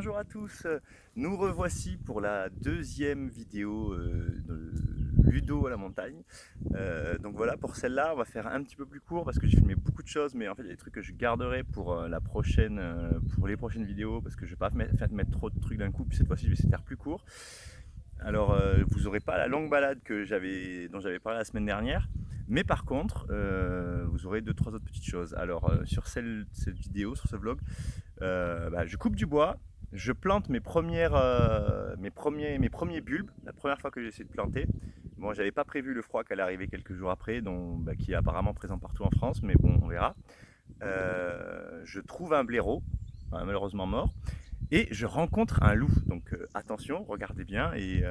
bonjour à tous, nous revoici pour la deuxième vidéo de Ludo à la montagne. Donc voilà, pour celle-là, on va faire un petit peu plus court parce que j'ai filmé beaucoup de choses, mais en fait il y a des trucs que je garderai pour pour les prochaines vidéos parce que je ne vais pas mettre trop de trucs d'un coup, puis cette fois-ci je vais essayer de faire plus court. Alors vous n'aurez pas la longue balade dont j'avais parlé la semaine dernière, mais par contre vous aurez deux trois autres petites choses. Alors sur cette vidéo, sur ce vlog, je coupe du bois, je plante mes premiers bulbes, la première fois que j'ai essayé de planter. Bon, j'avais pas prévu le froid qui allait arriver quelques jours après, qui est apparemment présent partout en France, mais bon, on verra. Je trouve un blaireau, malheureusement mort, et je rencontre un loup. Donc attention, regardez bien, et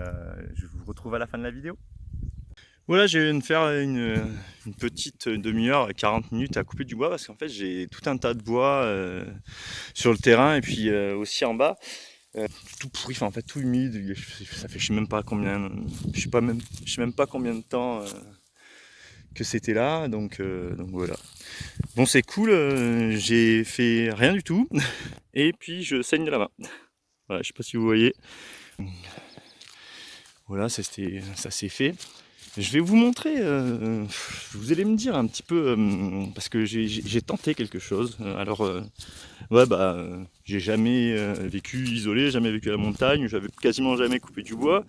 je vous retrouve à la fin de la vidéo. Voilà, je viens de faire une petite demi-heure, 40 minutes à couper du bois parce qu'en fait j'ai tout un tas de bois sur le terrain et puis aussi en bas, tout pourri, enfin en fait tout humide. Ça fait je sais même pas combien, je sais même pas combien de temps que c'était là, donc voilà. Bon, c'est cool, j'ai fait rien du tout et puis je saigne de la main. Voilà, je sais pas si vous voyez. Voilà, ça s'est fait. Je vais vous montrer, vous allez me dire un petit peu, parce que j'ai tenté quelque chose. J'ai jamais vécu isolé, jamais vécu à la montagne, j'avais quasiment jamais coupé du bois,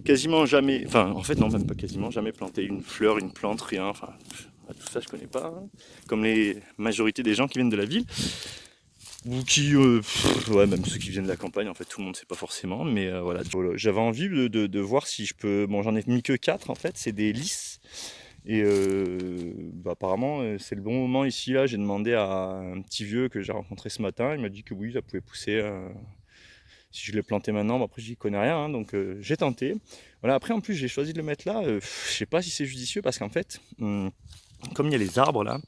quasiment jamais, enfin en fait non, même pas quasiment jamais planté une fleur, une plante, rien, enfin tout ça je connais pas, hein. Comme les majorités des gens qui viennent de la ville. Ou même ceux qui viennent de la campagne, en fait, tout le monde sait pas forcément, mais voilà. J'avais envie de voir si je peux. Bon, j'en ai mis que 4 en fait, c'est des lys. Et apparemment, c'est le bon moment ici. Là, j'ai demandé à un petit vieux que j'ai rencontré ce matin, il m'a dit que oui, ça pouvait pousser si je l'ai planté maintenant. Bon, après, j'y connais rien, hein, donc j'ai tenté. Voilà, après, en plus, j'ai choisi de le mettre là. Je sais pas si c'est judicieux parce qu'en fait, comme il y a les arbres là.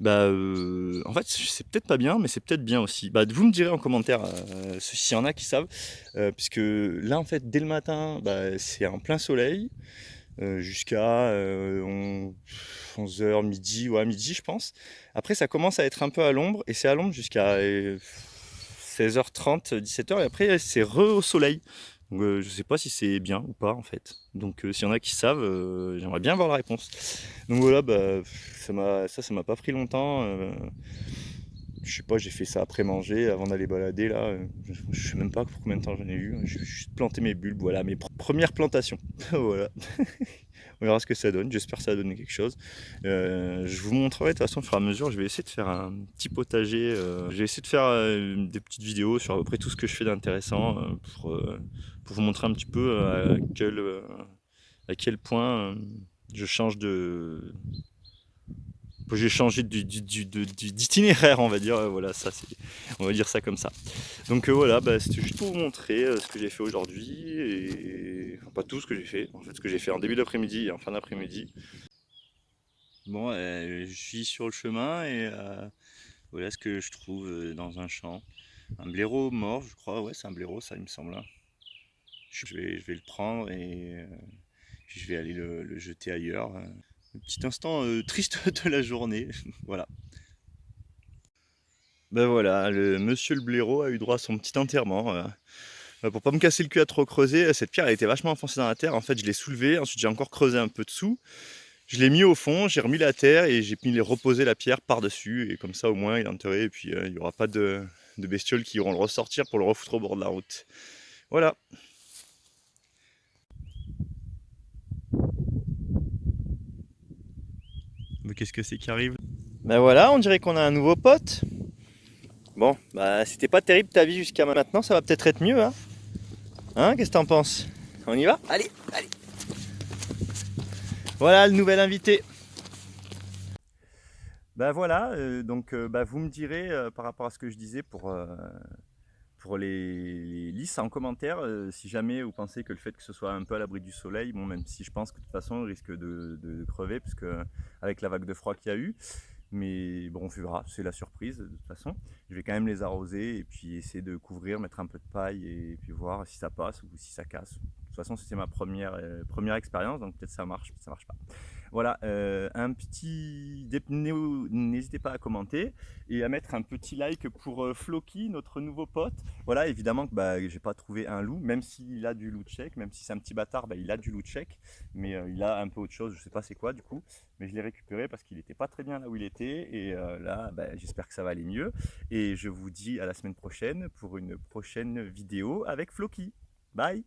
En fait, c'est peut-être pas bien, mais c'est peut-être bien aussi. Vous me direz en commentaire s'il y en a qui savent, puisque là, en fait, dès le matin, c'est en plein soleil, jusqu'à 11h, midi, ouais, midi, je pense. Après, ça commence à être un peu à l'ombre, et c'est à l'ombre jusqu'à 16h30, 17h, et après, c'est au soleil. Donc, je sais pas si c'est bien ou pas, en fait. Donc, s'il y en a qui savent, j'aimerais bien avoir la réponse. Donc voilà, ça m'a pas pris longtemps. Je sais pas, j'ai fait ça après manger, avant d'aller balader là. Je sais même pas pour combien de temps j'en ai eu. J'ai juste planté mes bulbes, voilà, mes premières plantations. Voilà. On verra ce que ça donne. J'espère que ça va donner quelque chose. Je vous montrerai de toute façon au fur et à mesure. Je vais essayer de faire un petit potager. Je vais essayer de faire des petites vidéos sur à peu près tout ce que je fais d'intéressant pour vous montrer un petit peu à quel point je change de. J'ai changé d'itinéraire, on va dire. Voilà, on va dire ça comme ça. Donc voilà, c'était juste pour vous montrer ce que j'ai fait aujourd'hui. Enfin, pas tout ce que j'ai fait, en fait, ce que j'ai fait en début d'après-midi et en fin d'après-midi. Bon, je suis sur le chemin et voilà ce que je trouve dans un champ. Un blaireau mort, je crois. Ouais, c'est un blaireau, ça, il me semble, hein. Je vais le prendre et je vais aller le jeter ailleurs. Un petit instant triste de la journée. Voilà. Ben voilà, le monsieur le blaireau a eu droit à son petit enterrement. Pour pas me casser le cul à trop creuser, cette pierre elle était vachement enfoncée dans la terre. En fait, je l'ai soulevée, ensuite j'ai encore creusé un peu dessous. Je l'ai mis au fond, j'ai remis la terre et j'ai mis reposer la pierre par-dessus. Et comme ça, au moins, il est enterré. Et puis, il n'y aura pas de bestioles qui iront le ressortir pour le refoutre au bord de la route. Voilà. Mais qu'est-ce que c'est qui arrive? Ben voilà, on dirait qu'on a un nouveau pote. Bon, c'était pas terrible ta vie jusqu'à maintenant, ça va peut-être être mieux, hein? Hein, qu'est-ce que t'en penses? On y va? Allez, allez! Voilà le nouvel invité. Voilà, vous me direz par rapport à ce que je disais pour les lys en commentaire, si jamais vous pensez que le fait que ce soit un peu à l'abri du soleil, bon, même si je pense que de toute façon il risque de crever, puisque avec la vague de froid qu'il y a eu, mais bon, on verra, c'est la surprise de toute façon. Je vais quand même les arroser et puis essayer de couvrir, mettre un peu de paille et puis voir si ça passe ou si ça casse. De toute façon, c'était ma première expérience, donc peut-être ça marche, peut-être ça marche pas. Voilà, n'hésitez pas à commenter et à mettre un petit like pour Floki, notre nouveau pote. Voilà, évidemment que bah, j'ai pas trouvé un loup, même s'il a du loup tchèque, même si c'est un petit bâtard, bah, il a du loup tchèque, mais il a un peu autre chose, je sais pas c'est quoi du coup, mais je l'ai récupéré parce qu'il était pas très bien là où il était, et là, bah, j'espère que ça va aller mieux, et je vous dis à la semaine prochaine pour une prochaine vidéo avec Floki. Bye!